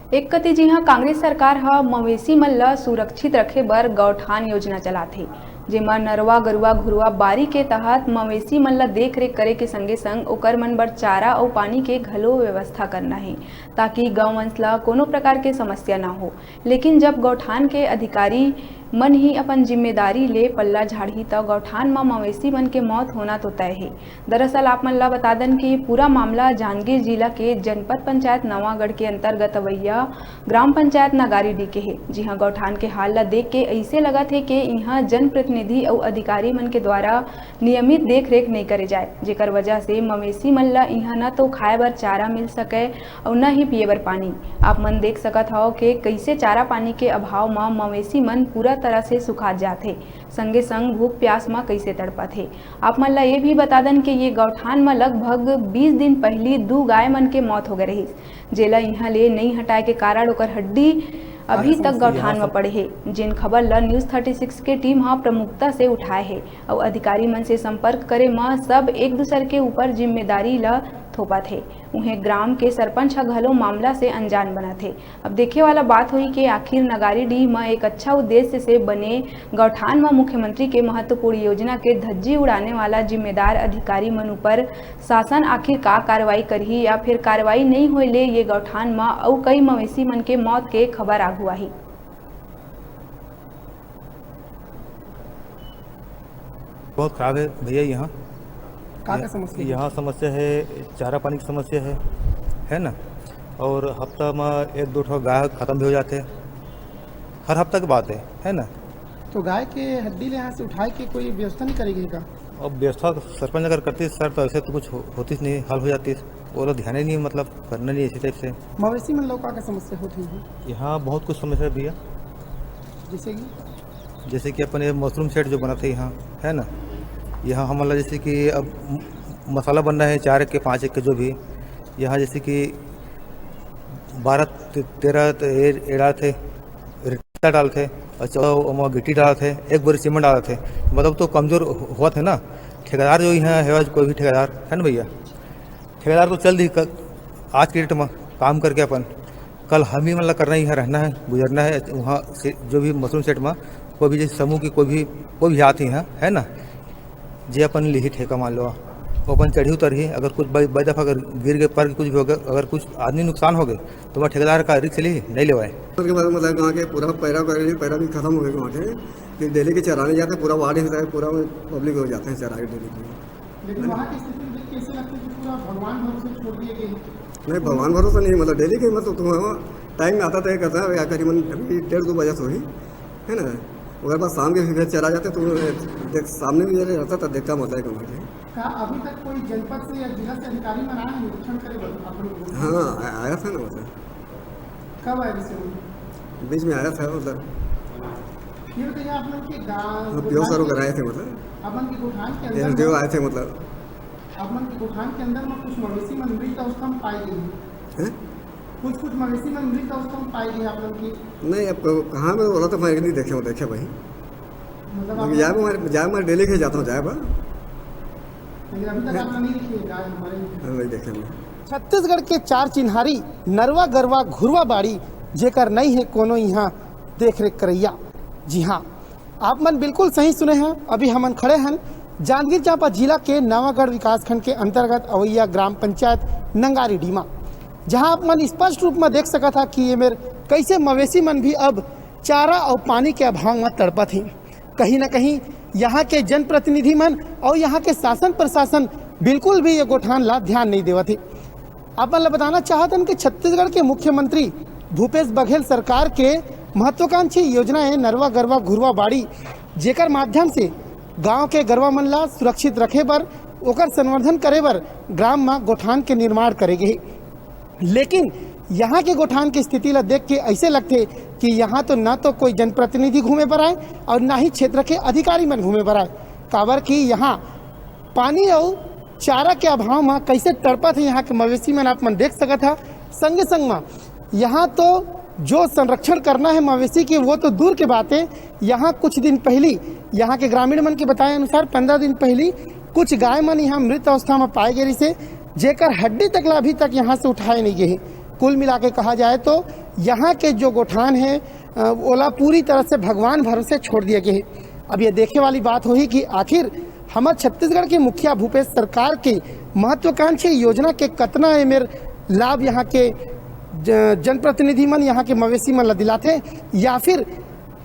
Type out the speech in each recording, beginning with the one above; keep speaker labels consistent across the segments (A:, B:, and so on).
A: एक कति जी हाँ कांग्रेस सरकार ह मवेशी मन ल सुरक्षित रखे बर गौठान योजना चलाथे, जेमा नरवा गरुवा घुरुवा बारी के तहत मवेशी मन ल देख रेख करे के संगे संग ओकर मन बर चारा और पानी के घलो व्यवस्था करना है, ताकि गौवंश ल कोनो प्रकार के समस्या ना हो। लेकिन जब गौठान के अधिकारी मन ही अपन जिम्मेदारी ले पल्ला झाड़ी त गौठान में मवेशी मन के मौत होना तो तय है। दरअसल आप मन ला बता दें कि पूरा मामला जांजगीर जिला के जनपद पंचायत नवागढ़ के अंतर्गत अवैया ग्राम पंचायत नगारीडीह के है। जी हाँ, गौठान के हाल ला देख के ऐसे लगा थे कि यहाँ जनप्रतिनिधि और अधिकारी मन के द्वारा नियमित देख रेख नहीं करे जाए, जेकर वजह से मवेशी मन ला यहाँ न तो खाए बर चारा मिल सके और न ही पिए बर पानी। आप मन देख सकत हो कि कैसे चारा पानी के अभाव में मवेशी मन पूरा तरह से सुखा जाते, संगे संग भूख प्यास में कैसे तड़पथे। आप मन ला ये भी बता दें कि ये गौठान में लगभग 20 दिन पहले 2 गाय मन के मौत हो गए रही, जेला यहाँ ले नहीं हटाए के कारण ओकर हड्डी अभी तक गौठान में पड़े है। जिन खबर ल न्यूज़ 36 के टीम हाँ प्रमुखता से उठाए है और अधिकारी मन से संपर्क करे में सब एक दूसरे के ऊपर जिम्मेदारी ल थोपा थे। उन्हें ग्राम के सरपंच घलो मामला से अनजान बना थे। अब देखे वाला बात हुई कि आखिर नगारीडीह में एक अच्छा उद्देश्य से बने गौठान में मुख्यमंत्री के महत्वपूर्ण योजना के धज्जी उड़ाने वाला जिम्मेदार अधिकारी मन ऊपर शासन आखिर का कार्रवाई करही या फिर कार्रवाई नहीं होए ले ये गौठान में और कई मवेशी मन के मौत के खबर आगू आई।
B: बहुत खराब है भैया।
C: क्या समस्या?
B: यहाँ समस्या है, चारा पानी की समस्या है ना। और हफ्ता में 1-2 ठो गाय खत्म भी हो जाते, हर हफ्ता की बात है ना।
C: तो गाय के हड्डी ले यहाँ से उठाए के कोई व्यवस्था नहीं करेगी का?
B: अब व्यवस्था सरपंच अगर करती सर तो ऐसे तो कुछ होती नहीं, हल हो जाती। वो लोग ध्यान ही नहीं, मतलब करना नहीं इसी टाइप से।
C: मवेशी मन लोग का समस्या होती है
B: यहाँ, बहुत कुछ समस्या भैया। जैसे कि अपन ये मशरूम सेट जो बना था यहाँ है ना, यहाँ हमारा जैसे कि अब मसाला बन रहा है 4 एक के 5 एक के जो भी, यहाँ जैसे कि 12-13 एड़ा थे रेता डाल थे और 14 गिट्टी डाल थे, 1 बोरी सीमेंट डाल थे। मतलब तो कमज़ोर हुआ थे ना। ठेकेदार जो यहाँ है, कोई भी ठेकेदार है ना भैया, ठेकेदार तो चल दी आज के डेट में काम करके अपन कल हम ही मतलब करना ही है, रहना है, गुजरना है। वहाँ से जो भी मशरूम सेट में कोई भी जैसे समूह की कोई भी आती है ना, जे अपन ली ठेका मान लो, वो अपन चढ़ी उतर ही अगर कुछ बाई दफ़ा अगर गिर गए पर कुछ भी हो गया, अगर कुछ आदमी नुकसान हो गए तो वह ठेकेदार का रिस्क ली नहीं लेवाए।
D: उसके बाद मतलब वहाँ के पूरा पैरा भी खत्म हो गए वहाँ के, फिर डेली के चराने जाते, पूरा वार्ड होता है, पूरा पब्लिक हो जाते हैं चरा के डेली के।
C: लेकिन वहाँ की स्थिति कैसे लगती है कि पूरा भगवान भरोसे छोड़ दिए गए?
D: नहीं, भगवान भरोसा नहीं, मतलब डेली के मतलब तुम टाइम आता था कहता है करीबन 1:30-2 बजे से हुई है ना। अगर बात शाम के फिर चला जाते तो देख सामने भी रहता था, देखता होता है कहाँ
C: अभी तक कोई जनपद से या जिला से अधिकारी में आया निरीक्षण करे?
D: हाँ आया था ना, मतलब
C: कब आया?
D: बीच में आया था, मतलब
C: ये बताइए आप लोग के गाँव
D: प्योर सर कराए थे, मतलब
C: अपन के गौठान के अंदर
D: आए थे, मतलब
C: अपन के गौठान के अंदर में कुछ मवेशी में मृत अवस्था में पाई गई है। कुछ मवेशी में मृत अवस्था में पाई गई आप लोग की? नहीं,
D: अब कहाँ में बोला तो मैं नहीं देखे भाई, मतलब जाए मैं डेली के जाता हूँ जाए
C: लेकिन अभी तक आपने नहीं देखी गाय हमारे?
D: नहीं देखे मैं।
C: छत्तीसगढ़ के 4 चिन्हारी नरवा गरवा घुरवा बाड़ी जेकर नहीं है कोनो यहाँ देख रेख करैया। जी हाँ, आप मन बिल्कुल सही सुने हैं। अभी हमन खड़े हैं जांजगीर चांपा जिला के नवागढ़ विकासखंड के अंतर्गत अवैया ग्राम पंचायत नगारीडीह में, जहाँ आप मन स्पष्ट रूप में देख सका था कि ये मेरे कैसे मवेशी मन भी अब चारा और पानी के अभाव में तड़पत ही। कहीं ना कहीं यहाँ के जनप्रतिनिधि मन और यहाँ के शासन प्रशासन बिल्कुल भी ये गौठान ला ध्यान नहीं देवत है। आप मन बताना चाहते हैं कि छत्तीसगढ़ के मुख्यमंत्री भूपेश बघेल सरकार के महत्वाकांक्षी योजना है नरवा गरवा घुरवा बाड़ी, जेकर माध्यम से गांव के गरवा मन ला सुरक्षित रखे बर, ओकर संवर्धन करे बर ग्राम में गौठान के निर्माण करेगे। लेकिन यहाँ के गौठान की स्थिति ला देख के ऐसे लगते कि यहाँ तो ना तो कोई जनप्रतिनिधि घूमे पर आए और ना ही क्षेत्र के अधिकारी मन घूमे पर आए, काबर कि यहाँ पानी और चारा के अभाव में कैसे तड़पत है यहाँ के मवेशी मन आप मन देख सकत था। संगे संग में यहाँ तो जो संरक्षण करना है मवेशी की वो तो दूर के बात है। यहाँ कुछ दिन पहले यहाँ के ग्रामीण मन के बताए अनुसार 15 दिन पहले कुछ गाय मन यहाँ मृत अवस्था में पाए गए से, जेकर हड्डी तक अभी तक यहाँ से उठाए नहीं गए। कुल मिला के कहा जाए तो यहाँ के जो गोठान है ओला पूरी तरह से भगवान भरोसे छोड़ दिए गए हैं। अब ये देखे वाली बात हुई कि आखिर हमारे छत्तीसगढ़ के मुखिया भूपेश सरकार के महत्वाकांक्षी योजना के कतना एमेर लाभ यहाँ के जनप्रतिनिधि मन यहाँ के मवेशी मन ला दिलाथे, या फिर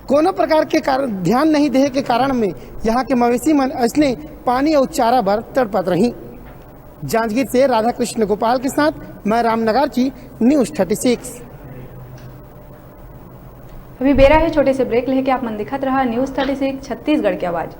C: कोनो प्रकार के कारण ध्यान नहीं देहे के कारण में यहाँ के मवेशी मन असने पानी और चारा बर तड़पत रही। जांजगीर से राधा कृष्ण गोपाल के साथ मैं रामनगर जी, न्यूज़ 36।
A: अभी बेरा है छोटे से ब्रेक लेके आप मन दिखत रहा न्यूज़ 36 छत्तीसगढ़ की आवाज़।